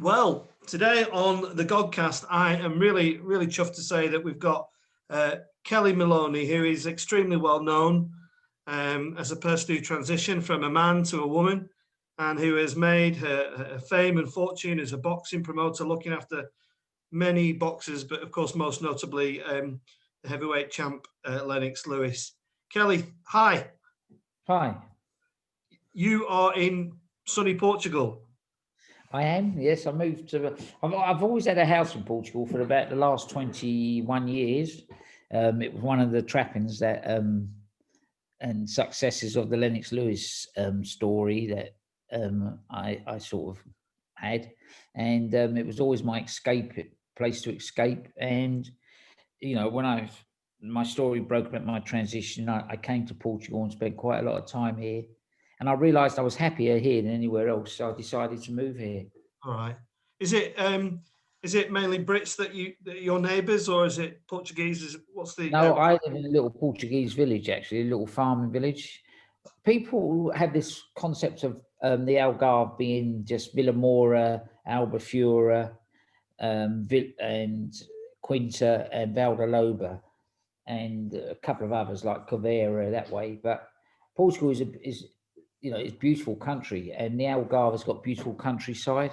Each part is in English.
Well, today on the Godcast, I am really, really chuffed to say that we've got Kellie Maloney, who is extremely well known as a person who transitioned from a man to a woman and who has made her fame and fortune as a boxing promoter, looking after many boxers, but of course, most notably, the heavyweight champ, Lennox Lewis. Kellie, hi. Hi, You are in sunny Portugal. I am. Yes, I moved to. I've always had a house in Portugal for about the last 21 years. It was one of the trappings that and successes of the Lennox Lewis story that I sort of had, and it was always my place to escape. And when my story broke about my transition, I came to Portugal and spent quite a lot of time here. And I realised I was happier here than anywhere else, so I decided to move here. All right. Is it mainly Brits that your neighbours, or is it Portuguese? What's the No, I live in a little Portuguese village, actually, a little farming village. People have this concept of the Algarve being just Vila Moura, Albufeira, and Quinta and Valdaloba, and a couple of others like Covera that way. But Portugal is a beautiful country, and the Algarve has got beautiful countryside.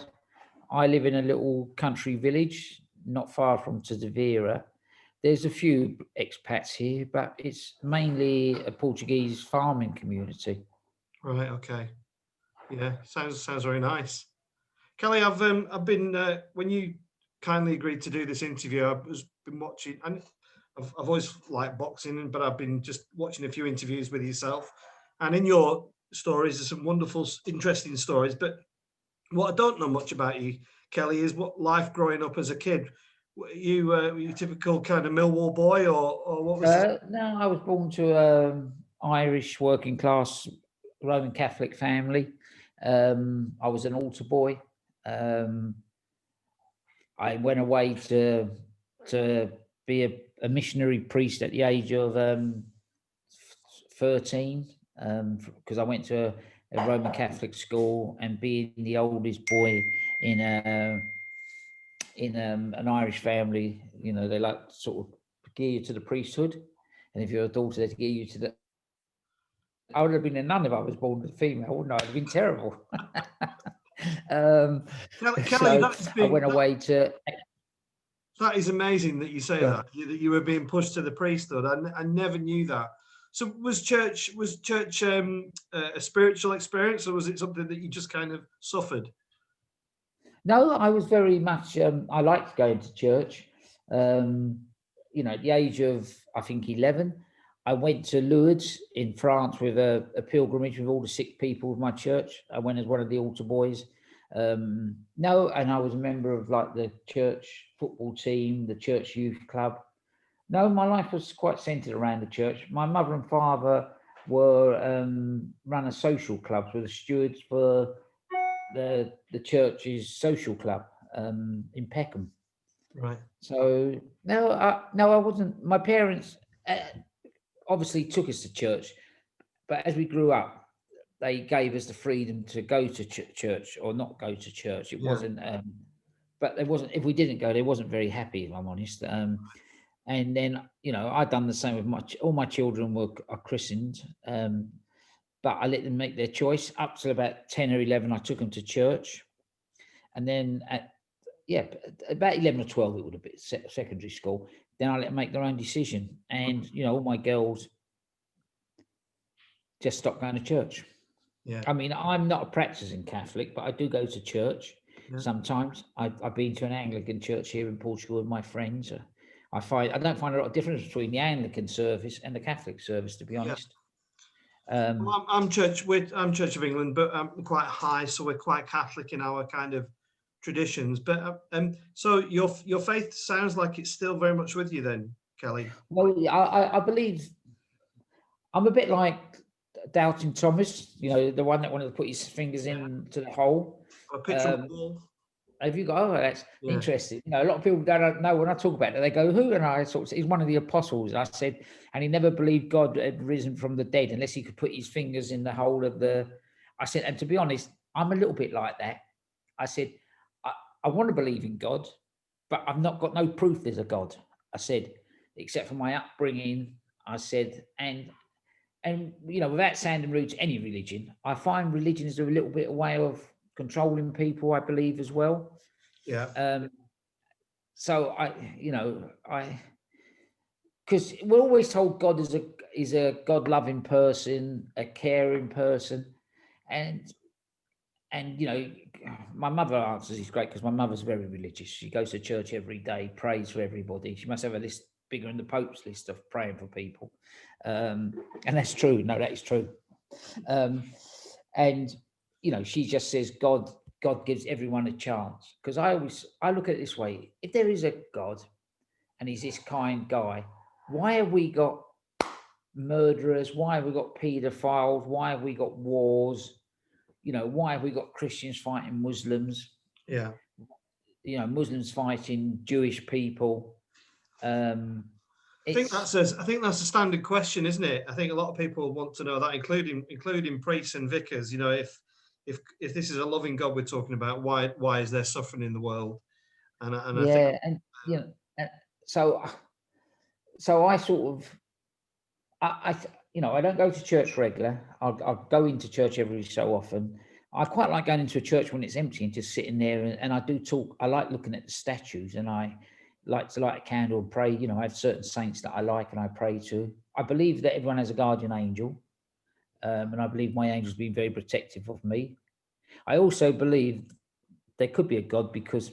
I live in a little country village not far from Tavira. There's a few expats here, but it's mainly a Portuguese farming community. right? Okay. Yeah, sounds very nice. Kellie, I've been when you kindly agreed to do this interview, I've been watching, and I've always liked boxing, but I've been just watching a few interviews with yourself, and in your stories, there's some wonderful, interesting stories. But what I don't know much about you, Kellie, is what life growing up as a kid. Were you a typical kind of Millwall boy, or what was? No, I was born to an Irish working class Roman Catholic family. I was an altar boy. Um, I went away to be a missionary priest at the age of 13 because I went to a Roman Catholic school, and being the oldest boy in a an Irish family, they like to sort of gear you to the priesthood, and if you're a daughter, they gear you to the. I would have been a nun if I was born a female, wouldn't I? It'd have been terrible. um, Kellie, so I went away to. that is amazing that you say that you were being pushed to the priesthood. I never knew that. So was church a spiritual experience, or was it something that you just kind of suffered? No, I was very much. I liked going to church. Um, at the age of I think 11, I went to Lourdes in France with a pilgrimage with all the sick people of my church. I went as one of the altar boys. No, and I was a member of like the church football team, the church youth club. No, my life was quite centered around the church. My mother and father were run a social clubs, were the stewards for the church's social club in Peckham. Right. So no, I wasn't. My parents uh, obviously took us to church, but as we grew up, they gave us the freedom to go to church or not go to church. It Yeah. wasn't, but there wasn't. If we didn't go, they wasn't very happy. If I'm honest. And then I'd done the same with all my children are christened. But I let them make their choice up till about 10 or 11. I took them to church, and then about 11 or 12, it would have been secondary school. Then I let them make their own decision, and all my girls just stopped going to church. Yeah. I mean, I'm not a practicing Catholic, but I do go to church sometimes. I've been to an Anglican church here in Portugal with my friends. I don't find a lot of difference between the Anglican service and the Catholic service, to be honest. Well, I'm Church of England, but I'm quite high, so we're quite Catholic in our kind of traditions. But so your faith sounds like it's still very much with you, then, Kellie. Well, I believe I'm a bit like Doubting Thomas, the one that wanted to put his fingers into the hole. A picture on the wall. Have you got? Oh, that's interesting. A lot of people don't know when I talk about it. They go, "Who?" And I sort of, he's one of the apostles. I said, and he never believed God had risen from the dead unless he could put his fingers in the hole of the. I said, and to be honest, I'm a little bit like that. I said, I want to believe in God, but I've not got no proof there's a God. I said, except for my upbringing, I said, and without sounding rude to any religion, I find religion is a little bit a way of controlling people, I believe, as well. Yeah. So because we're always told God is a God-loving person, a caring person, and my mother answers is great because my mother's very religious. She goes to church every day, prays for everybody. She must have a list bigger than the Pope's list of praying for people, and that's true. No, that is true. And she just says God gives everyone a chance. Because I look at it this way: if there is a God and he's this kind guy, why have we got murderers? Why have we got paedophiles? Why have we got wars? Why have we got Christians fighting Muslims? Yeah. Muslims fighting Jewish people. I think that's a standard question, isn't it? I think a lot of people want to know that, including priests and vicars. If this is a loving God we're talking about, why is there suffering in the world? And I think, so I sort of I don't go to church regular. I'll go into church every so often. I quite like going into a church when it's empty and just sitting there. And I do talk. I like looking at the statues, and I like to light a candle and pray. I have certain saints that I like and I pray to. I believe that everyone has a guardian angel, and I believe my angel's been very protective of me. I also believe there could be a God because,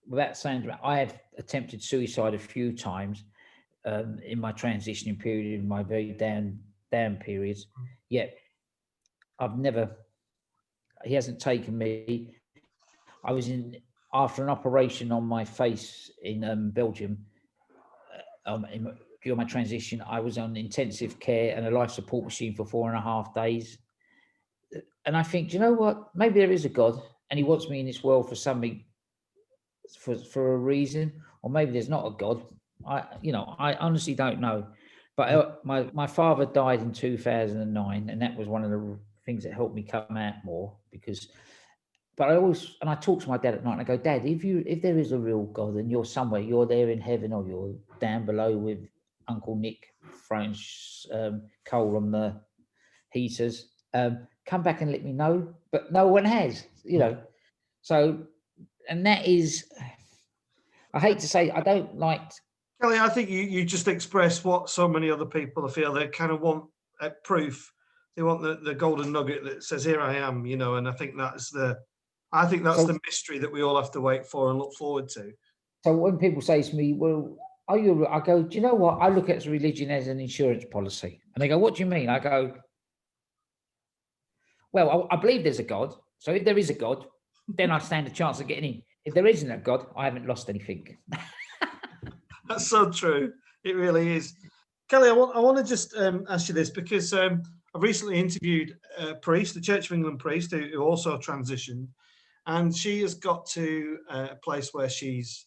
without saying, I have attempted suicide a few times. In my transitioning period, in my very down periods, yet he hasn't taken me. I was after an operation on my face in Belgium. During my transition, I was on intensive care and a life support machine for 4.5 days. And I think, you know what? Maybe there is a God, and he wants me in this world for something, for a reason, or maybe there's not a God. I honestly don't know. But my father died in 2009, and that was one of the things that helped me come out more. But I talk to my dad at night, and I go, Dad, if there is a real God and you're somewhere, you're there in heaven, or you're down below with Uncle Nick throwing coal on the heaters, come back and let me know. But no one has, So, and that is, I hate to say, I don't like. Kellie, I think you just expressed what so many other people feel. They kind of want proof. They want the golden nugget that says, "Here I am," And I think that's the mystery that we all have to wait for and look forward to. So when people say to me, "Well, are you?" I go, "Do you know what? I look at religion as an insurance policy." And they go, "What do you mean?" I go, "Well, I believe there's a God. So if there is a God, then I stand a chance of getting in. If there isn't a God, I haven't lost anything." That's so true. It really is. Kellie, I want to just ask you this because I've recently interviewed a priest, the Church of England priest, who also transitioned, and she has got to a place where she's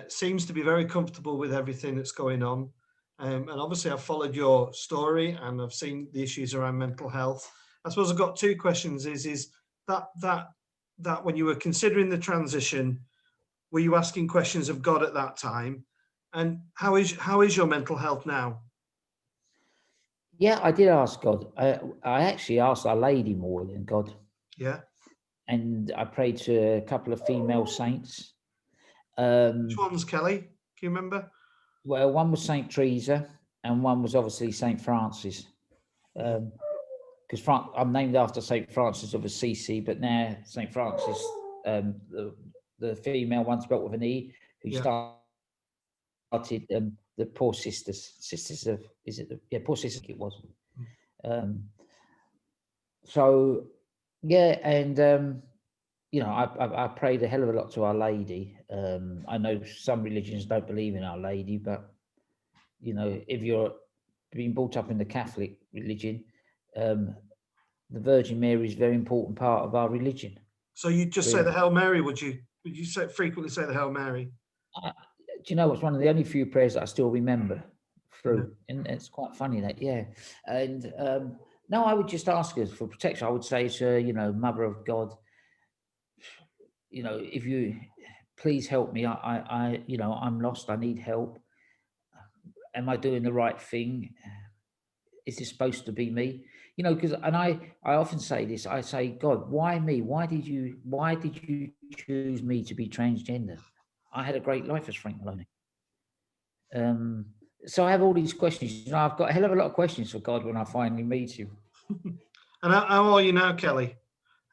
seems to be very comfortable with everything that's going on. And obviously, I've followed your story and I've seen the issues around mental health. I suppose I've got two questions. Is that when you were considering the transition, were you asking questions of God at that time? And how is your mental health now? Yeah, I did ask God. I actually asked Our Lady more than God. Yeah. And I prayed to a couple of female saints. Which ones, Kellie? Can you remember? Well, one was Saint Teresa, and one was obviously Saint Francis. Because I'm named after Saint Francis of Assisi, but now Saint Francis, the female one spelt with an E, who started the Poor Sisters of, Poor Sisters it was. So yeah, and I prayed a hell of a lot to Our Lady. I know some religions don't believe in Our Lady, but if you're being brought up in the Catholic religion, the Virgin Mary is a very important part of our religion. So you just say the Hail Mary, would you frequently say the Hail Mary? Do you know it's one of the only few prayers that I still remember through, and it's quite funny that, and no, I would just ask her for protection. I would say to her, Mother of God, if you please help me, I'm lost. I need help. Am I doing the right thing? Is this supposed to be me? Because, and I often say this, I say, God, why me? Why did you choose me to be transgender? I had a great life as Frank Maloney. So I have all these questions. I've got a hell of a lot of questions for God when I finally meet him. And how are you now, Kelly?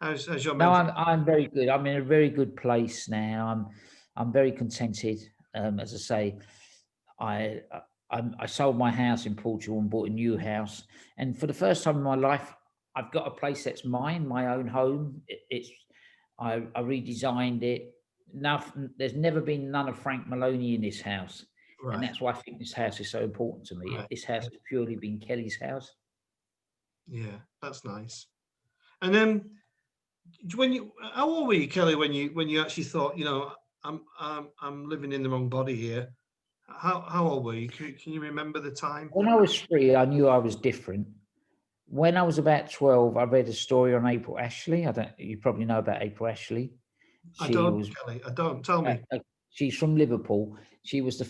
How's your No, mental? I'm very good. I'm in a very good place now. I'm very contented. As I say, I I sold my house in Portugal and bought a new house. And for the first time in my life, I've got a place that's mine, my own home. I redesigned it. There's never been none of Frank Maloney in this house, and Right, that's why I think this house is so important to me. right. This house has purely been Kelly's house. Yeah, that's nice. And then how old were you, Kelly, when you actually thought, I'm living in the wrong body here? How old were you? Can you remember the time? When I was 3, I knew I was different. When I was about 12, I read a story on April Ashley. You probably know about April Ashley. I She don't, was, Kelly. I don't. Tell me. she's from Liverpool. She was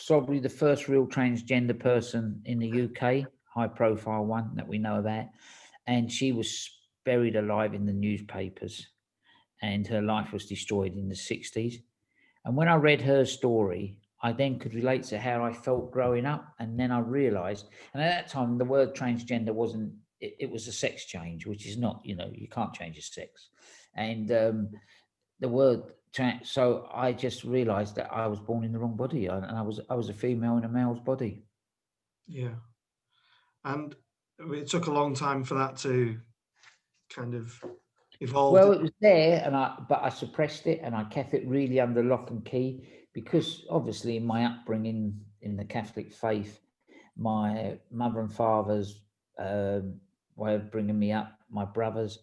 probably the first real transgender person in the UK, high profile one that we know about. And she was buried alive in the newspapers, and her life was destroyed in the 60s. And when I read her story, I then could relate to how I felt growing up. And then I realized, and at that time, the word transgender wasn't, it was a sex change, which is not, you can't change your sex. And the word, so I just realized that I was born in the wrong body. And I was a female in a male's body. Yeah. And it took a long time for that to kind of evolve. Well, it was there, but I suppressed it and I kept it really under lock and key because obviously in my upbringing in the Catholic faith, my mother and father's way of bringing me up, my brothers,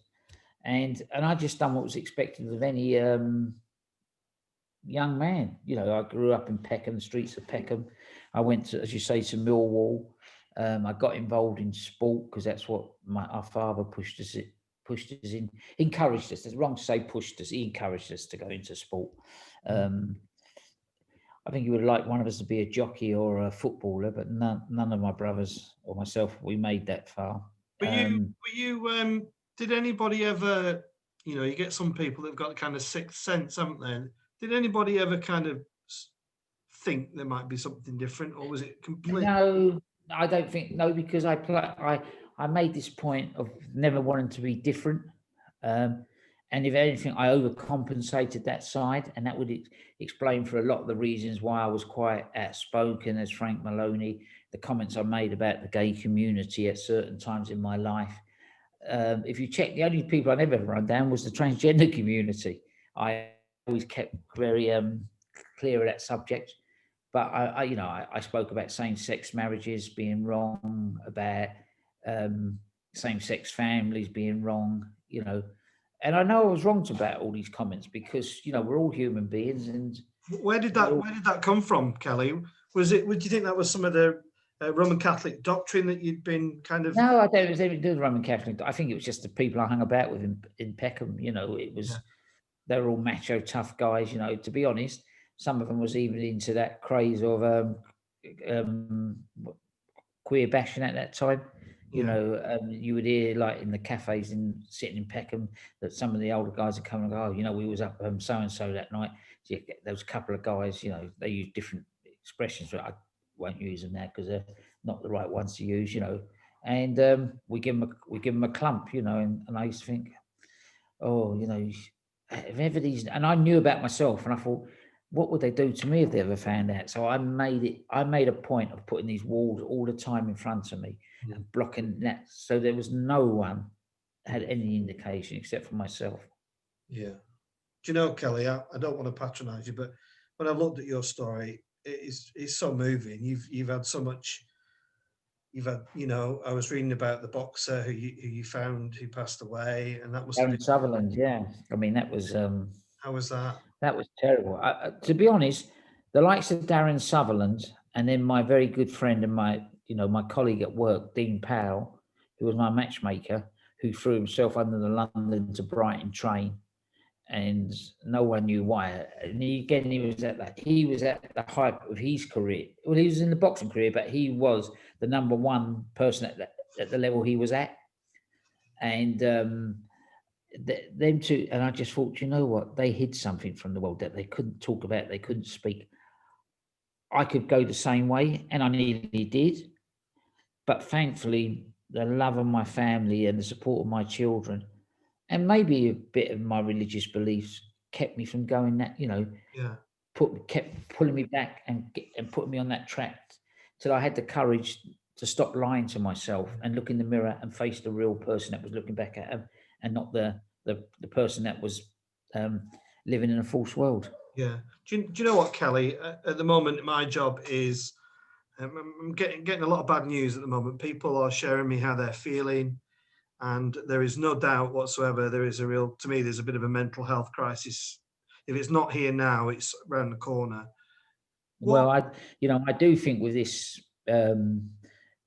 and I just done what was expected of any young man. I grew up in Peckham, the streets of Peckham. I went to, as you say, to Millwall. I got involved in sport because that's what our father pushed us in, encouraged us. It's wrong to say pushed us. He encouraged us to go into sport. I think he would have liked one of us to be a jockey or a footballer, but none of my brothers or myself, we made that far. Did anybody ever, you get some people that've got kind of sixth sense, haven't they? Did anybody ever kind of think there might be something different, or was it complete? No, I don't think, no, because I made this point of never wanting to be different. And if anything, I overcompensated that side, and that would explain for a lot of the reasons why I was quite outspoken as Frank Maloney, the comments I made about the gay community at certain times in my life. If you check, the only people I never run down was the transgender community. I always kept very clear of that subject. But I spoke about same-sex marriages being wrong, about same-sex families being wrong, and I know I was wrong about all these comments because we're all human beings. And where did that come from, Kelly? Would you think that was some of the Roman Catholic doctrine that you'd been kind of? No, I don't. It was anything to do with Roman Catholic. I think it was just the people I hung about with in Peckham. It was they were all macho, tough guys. To be honest, some of them was even into that craze of queer bashing at that time. You would hear like in the cafes sitting in Peckham that some of the older guys would come and go, oh, we was up so and so that night. So there was a couple of guys, they use different expressions, but I won't use them now because they're not the right ones to use, And we give them a clump, and I used to think, oh, if ever these, and I knew about myself, and I thought, what would they do to me if they ever found out? So I made a point of putting these walls all the time in front of me and blocking that, so there was no one had any indication except for myself. Yeah. Do you know, Kelly, I don't want to patronize you, but when I looked at your story, it's so moving. You've had so much. You've had, I was reading about the boxer who you found who passed away, and that must have Darren been. Sutherland, yeah. I mean, that was How was that? that was terrible. To be honest, the likes of Darren Sutherland, and then my very good friend and my colleague at work, Dean Powell, who was my matchmaker, who threw himself under the London to Brighton train, and no one knew why. And he was at the height of his career. Well, he was in the boxing career, but he was the number one person at the level he was at. And them two, and I just thought, you know what? They hid something from the world that they couldn't talk about. They couldn't speak. I could go the same way, and I nearly did. But thankfully, the love of my family and the support of my children, and maybe a bit of my religious beliefs, kept me from going that, Yeah. kept pulling me back and putting me on that track till I had the courage to stop lying to myself and look in the mirror and face the real person that was looking back at him, and not the person that was living in a false world. Yeah. Do you know what, Kelly? At the moment, my job is I'm getting a lot of bad news at the moment. People are sharing me how they're feeling, and there is no doubt whatsoever there is to me, there's a bit of a mental health crisis. If it's not here now, it's around the corner. Well, I do think with this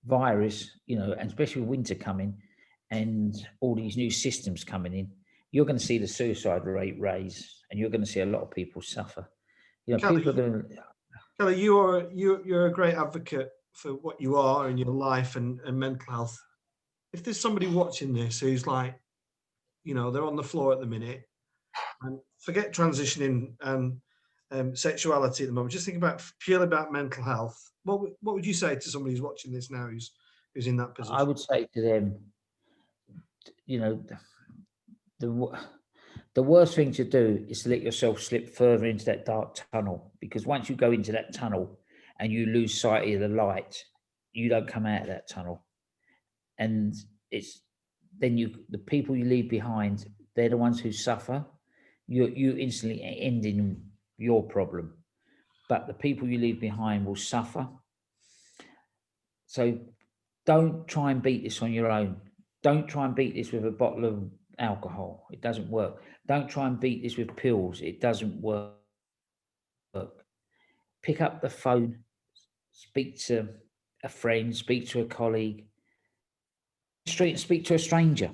virus, and especially with winter coming and all these new systems coming in, you're going to see the suicide rate raise, and you're going to see a lot of people suffer. Kelly, people are going to. Kelly, you're a great advocate for what you are in your life and mental health. If there's somebody watching this who's like, they're on the floor at the minute, and forget transitioning and sexuality at the moment, just think purely about mental health. What would you say to somebody who's watching this now who's in that position? I would say to them, the worst thing to do is to let yourself slip further into that dark tunnel, because once you go into that tunnel and you lose sight of the light, you don't come out of that tunnel. And it's then the people you leave behind, they're the ones who suffer. You instantly ending your problem, but the people you leave behind will suffer. So don't try and beat this on your own. Don't try and beat this with a bottle of alcohol. It doesn't work. Don't try and beat this with pills. It doesn't work. Pick up the phone, speak to a friend, speak to a colleague, street and speak to a stranger.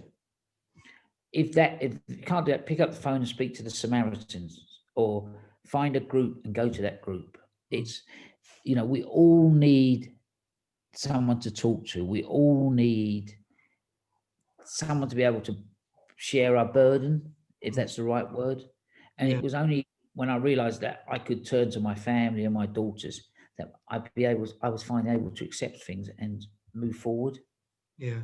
If you can't do that, pick up the phone and speak to the Samaritans, or find a group and go to that group. It's, we all need someone to talk to. We all need someone to be able to share our burden, if that's the right word. And It was only when I realized that I could turn to my family and my daughters that I was finally able to accept things and move forward. Yeah.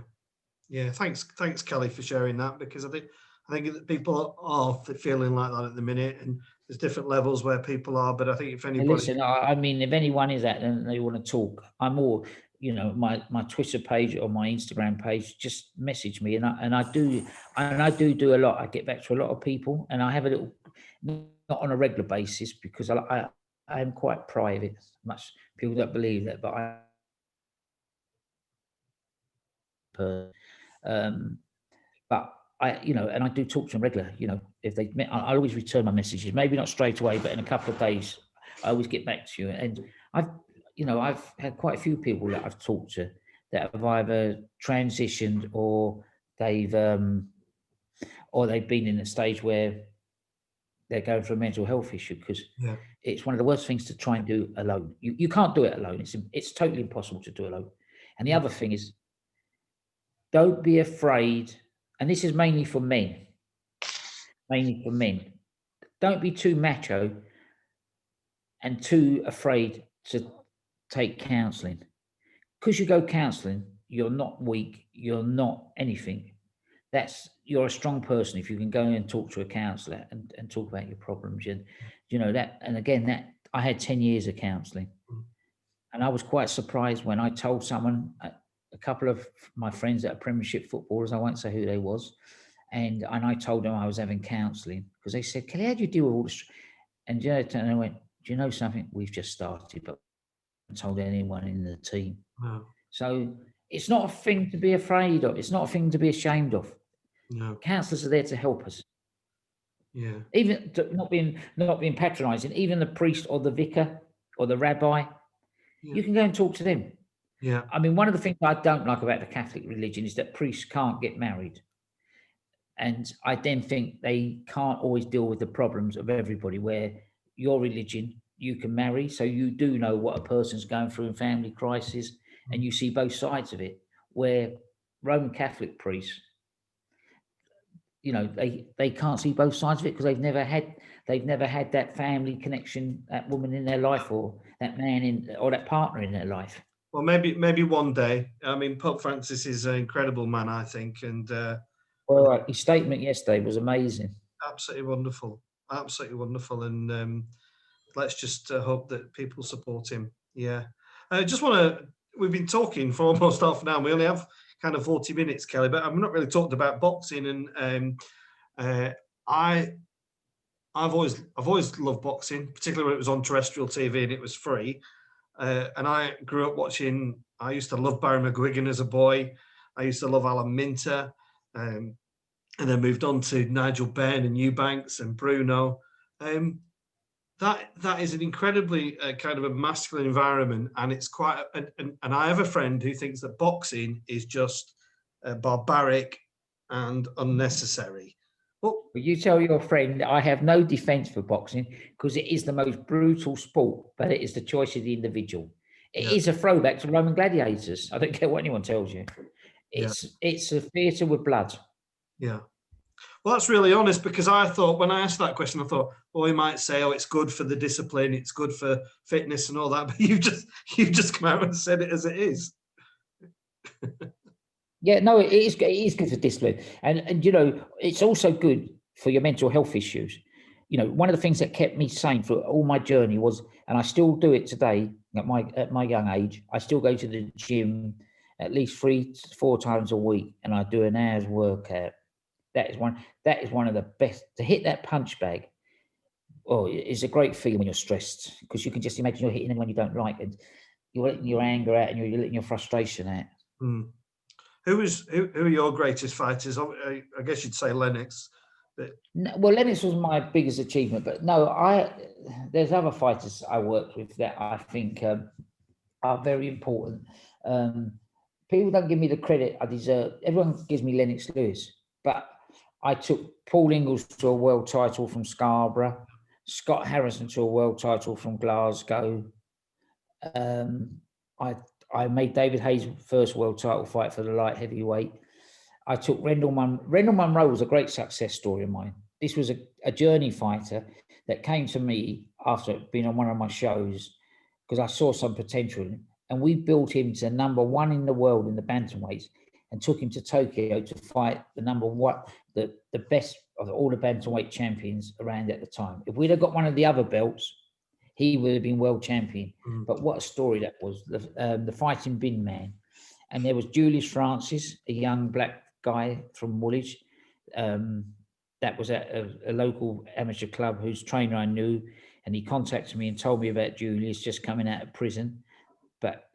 Thanks, Kelly, for sharing that, because I think that people are feeling like that at the minute, and there's different levels where people are. But I think if anybody, listen, I mean, if anyone is that and they want to talk, I'm all, my Twitter page or my Instagram page, just message me, and I do a lot. I get back to a lot of people, and I have a little, not on a regular basis, because I am quite private. Much people don't believe that, but but I, and I do talk to them regular. If I always return my messages. Maybe not straight away, but in a couple of days, I always get back to you. And I've had quite a few people that I've talked to that have either transitioned or they've been in a stage where they're going through a mental health issue, because it's one of the worst things to try and do alone. You can't do it alone. It's totally impossible to do alone. And the other thing is, don't be afraid. And this is mainly for men. Don't be too macho and too afraid to take counselling. Because you go counselling, you're not weak, you're not anything. You're a strong person if you can go and talk to a counsellor and talk about your problems. And that, and again, that I had 10 years of counselling. And I was quite surprised when I told someone, a couple of my friends that are Premiership footballers, I won't say who they was, and I told them I was having counselling, because they said, Kelly, how do you deal with all this? And I went, do you know something? We've just started, but I haven't told anyone in the team. No. So it's not a thing to be afraid of. It's not a thing to be ashamed of. No. Counsellors are there to help us. Yeah. Even not being patronising, even the priest or the vicar or the rabbi, you can go and talk to them. Yeah. I mean, one of the things I don't like about the Catholic religion is that priests can't get married. And I then think they can't always deal with the problems of everybody, where your religion, you can marry, so you do know what a person's going through in family crisis, and you see both sides of it. Where Roman Catholic priests, they can't see both sides of it because they've never had that family connection, that woman in their life, or that man or that partner in their life. Well, maybe one day. I mean, Pope Francis is an incredible man, I think, and Well, his statement yesterday was amazing. Absolutely wonderful, and let's just hope that people support him. Yeah, I just want to. We've been talking for almost half an hour. We only have kind of 40 minutes, Kelly, but I've not really talked about boxing, and I've always loved boxing, particularly when it was on terrestrial TV and it was free. And I grew up watching. I used to love Barry McGuigan as a boy. I used to love Alan Minter, and then moved on to Nigel Benn and Eubanks and Bruno. That is an incredibly kind of a masculine environment, and it's quite. And I have a friend who thinks that boxing is just barbaric and unnecessary. Well, you tell your friend I have no defence for boxing because it is the most brutal sport, but it is the choice of the individual. It is a throwback to Roman gladiators. I don't care what anyone tells you. It's a theatre with blood. Yeah. Well, that's really honest, because I thought when I asked that question, I thought, well, he might say, oh, it's good for the discipline, it's good for fitness and all that. But you've just come out and said it as it is. Yeah, no, it is good for discipline. And it's also good for your mental health issues. One of the things that kept me sane for all my journey was, and I still do it today at my young age, I still go to the gym at least 3 to 4 times a week, and I do an hour's workout. That is one of the best. To hit that punch bag, it's a great feeling when you're stressed, because you can just imagine you're hitting anyone you don't like, and you're letting your anger out and you're letting your frustration out. Who are your greatest fighters? I guess you'd say Lennox. But... Well, Lennox was my biggest achievement, but no, there's other fighters I worked with that I think are very important. People don't give me the credit I deserve. Everyone gives me Lennox Lewis, but I took Paul Ingalls to a world title from Scarborough, Scott Harrison to a world title from Glasgow. I made David Hayes' first world title fight for the light heavyweight. I took Rendell Munro was a great success story of mine. This was a journey fighter that came to me after being on one of my shows, because I saw some potential in him. And we built him to number 1 in the world in the bantamweights, and took him to Tokyo to fight the number 1, the best of all the bantamweight champions around at the time. If we'd have got one of the other belts, he would have been world champion. But what a story that was, the fighting bin man. And there was Julius Francis, a young black guy from Woolwich, that was at a local amateur club, whose trainer I knew, and he contacted me and told me about Julius just coming out of prison, but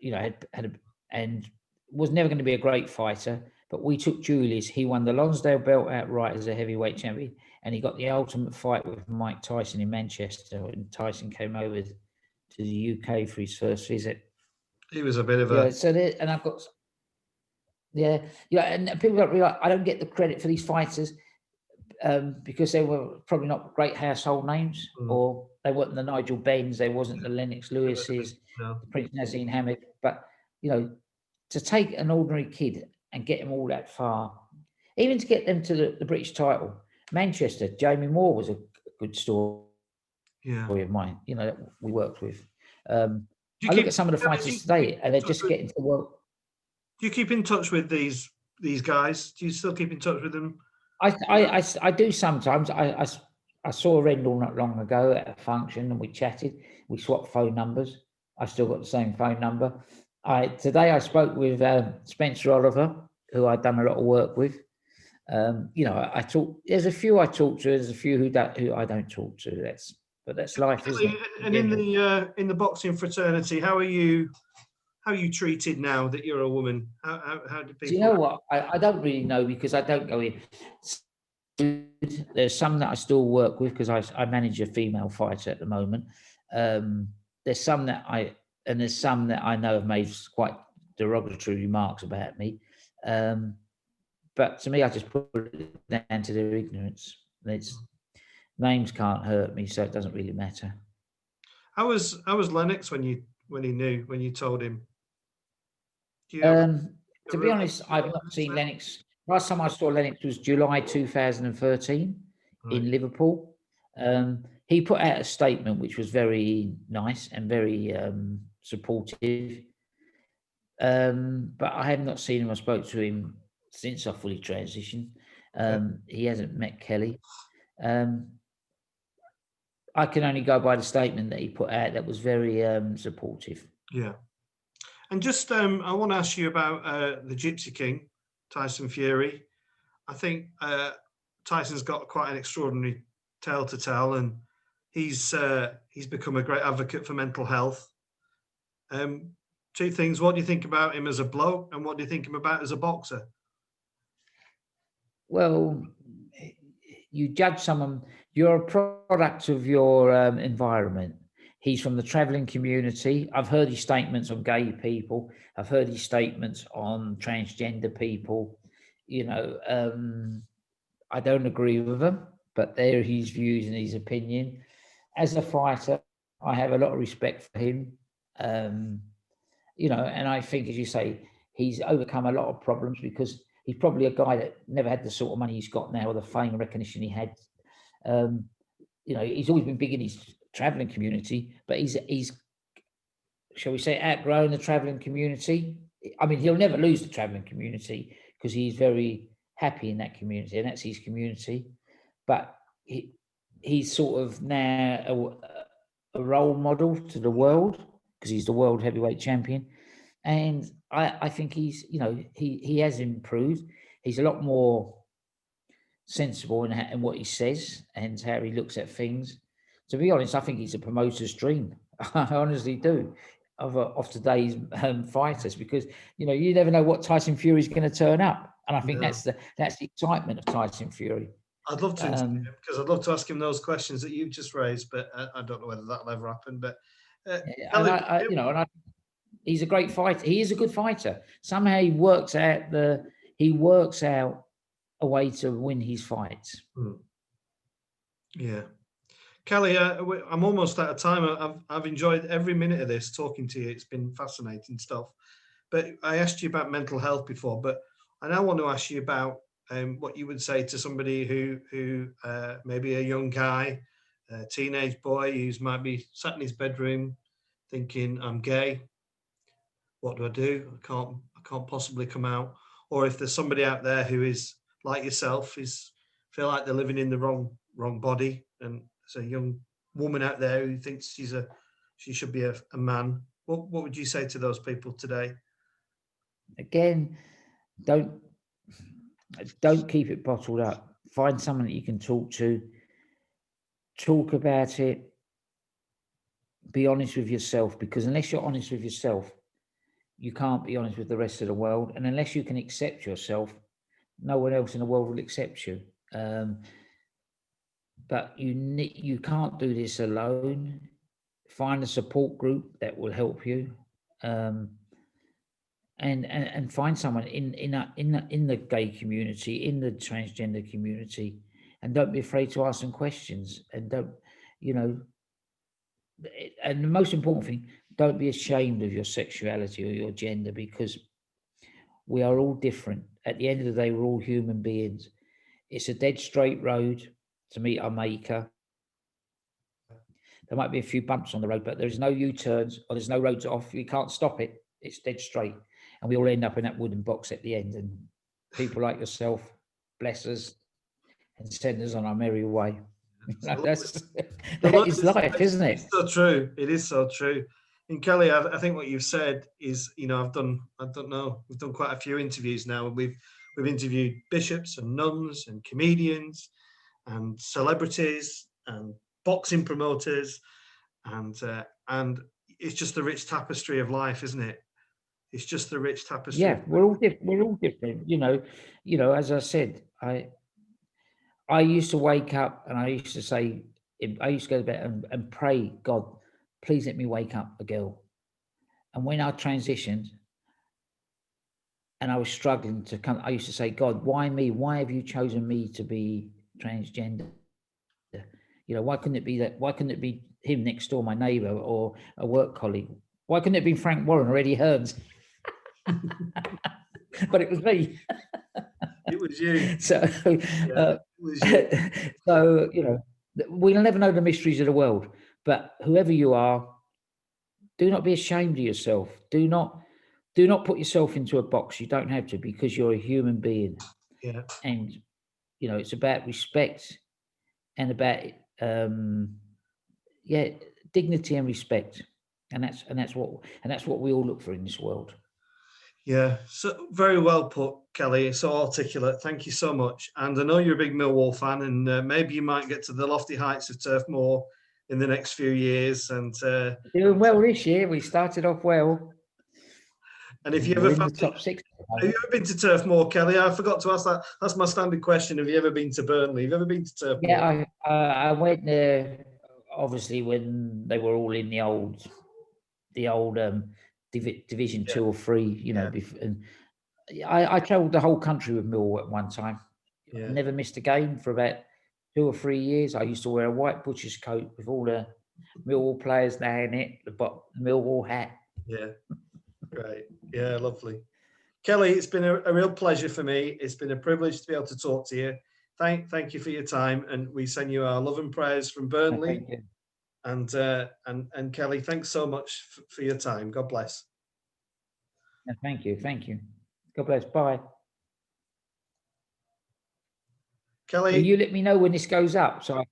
and was never going to be a great fighter. But we took Julius. He won the Lonsdale belt outright as a heavyweight champion, and he got the ultimate fight with Mike Tyson in Manchester when Tyson came over to the UK for his first visit. He was a bit of a... and I've got... and people don't realize I don't get the credit for these fighters because they were probably not great household names, or they weren't the Nigel Benns, they wasn't the Lennox Lewises, the Prince Nazim Hamid. But to take an ordinary kid and get him all that far, even to get them to the British title, Manchester, Jamie Moore was a good story of mine. That we worked with. I look at some of the fighters today, and they're just getting to the world. Do you keep in touch with these guys? Do you still keep in touch with them? I do sometimes. I saw Rendell not long ago at a function, and we chatted. We swapped phone numbers. I've still got the same phone number. Today I spoke with Spencer Oliver, who I've done a lot of work with. I talk. There's a few I talk to. There's a few who I don't talk to. That's life, isn't it? And in the boxing fraternity, how are you treated now that you're a woman? How do people... Do you know what? I don't really know, because I don't go in. There's some that I still work with, because I manage a female fighter at the moment. There's some that I know have made quite derogatory remarks about me. but to me, I just put it down to their ignorance. It's names can't hurt me, so it doesn't really matter. How was Lennox when you told him? Do you have To be honest, I've not seen Lennox. Last time I saw Lennox was July 2013 in Liverpool. He put out a statement which was very nice and very supportive. But I have not seen him. I spoke to him since I fully transitioned. He hasn't met Kellie. I can only go by the statement that he put out that was very supportive. Yeah. And just, I want to ask you about the Gypsy King, Tyson Fury. I think Tyson's got quite an extraordinary tale to tell, and he's become a great advocate for mental health. Two things. What do you think about him as a bloke, and what do you think him about as a boxer? Well, you judge someone, you're a product of your environment. He's from the traveling community. I've heard his statements on gay people. I've heard his statements on transgender people. You know, I don't agree with them, but they're his views and his opinion. As a fighter, I have a lot of respect for him. You know, and I think, as you say, he's overcome a lot of problems because he's probably a guy that never had the sort of money he's got now or the fame and recognition he had. You know, he's always been big in his traveling community, but he's shall we say, outgrown the traveling community. I mean, he'll never lose the traveling community because he's very happy in that community, and that's his community. But he's sort of now a role model to the world because he's the world heavyweight champion. And I think he's, you know, he has improved. He's a lot more sensible in what he says and how he looks at things. To be honest, I think he's a promoter's dream. I honestly do, of today's fighters, because you know you never know what Tyson Fury is going to turn up, and I think that's the excitement of Tyson Fury. I'd love to interview him because I'd love to ask him those questions that you've just raised, but I don't know whether that'll ever happen. But he's a great fighter. He is a good fighter. Somehow he works out a way to win his fights. Yeah. Kellie, I'm almost out of time. I've enjoyed every minute of this talking to you. It's been fascinating stuff. But I asked you about mental health before, but I now want to ask you about what you would say to somebody who maybe a young guy, a teenage boy who's might be sat in his bedroom thinking, I'm gay. What do? I can't possibly come out. Or if there's somebody out there who is like yourself, feel like they're living in the wrong body, and there's a young woman out there who thinks she should be a man. What would you say to those people today? Again, don't keep it bottled up. Find someone that you can talk to. Talk about it. Be honest with yourself, because unless you're honest with yourself, you can't be honest with the rest of the world. And unless you can accept yourself, no one else in the world will accept you. But you can't do this alone. Find a support group that will help you, and find someone in the gay community, in the transgender community, and don't be afraid to ask them questions. And don't, you know, and the most important thing, don't be ashamed of your sexuality or your gender, because we are all different. At the end of the day, we're all human beings. It's a dead straight road to meet our maker. There might be a few bumps on the road, but there's no U-turns or there's no roads off. You can't stop it. It's dead straight. And we all end up in that wooden box at the end. And people like yourself bless us and send us on our merry way. That is life, isn't it? It's so true. It is so true. And Kellie, I think what you've said is, you know, we've done quite a few interviews now, and we've interviewed bishops and nuns and comedians and celebrities and boxing promoters, and it's just the rich tapestry of life, isn't it? It's just the rich tapestry. Yeah, we're all different. You know, as I said, I used to wake up and I used to say, I used to go to bed and pray, God, please let me wake up a girl. And when I transitioned, and I was struggling to come. I used to say, God, why me? Why have you chosen me to be transgender? You know, why couldn't it be that? Why couldn't it be him next door, my neighbour, or a work colleague? Why couldn't it be Frank Warren or Eddie Hearns? But it was me. It was you. So, Yeah, it was you. so you know, we'll never know the mysteries of the world. But whoever you are, do not be ashamed of yourself. Do not put yourself into a box. You don't have to, because you're a human being. Yeah. And you know, it's about respect and about dignity and respect. And that's what we all look for in this world. Yeah, so very well put, Kelly. So articulate. Thank you so much. And I know you're a big Millwall fan, and maybe you might get to the lofty heights of Turf Moor in the next few years. And doing well this year. We started off well. And if you We're ever in the top 6. have you ever been to Turf Moor, Kelly? I forgot to ask that. That's my standard question. Have you ever been to Burnley? Have you ever been to Turf Moor? Yeah, I went there obviously when they were all in the old Division 2 or 3. You know, and I travelled the whole country with Millwall at one time. Yeah. Never missed a game for about 2 or 3 years. I used to wear a white butcher's coat with all the Millwall players there in it, the Millwall hat. Yeah, great. Yeah, lovely. Kelly, it's been a real pleasure for me. It's been a privilege to be able to talk to you. Thank you for your time, and we send you our love and prayers from Burnley. Thank you. And Kelly, thanks so much for your time. God bless. Thank you. Thank you. God bless. Bye. Kelly, Will you let me know when this goes up? So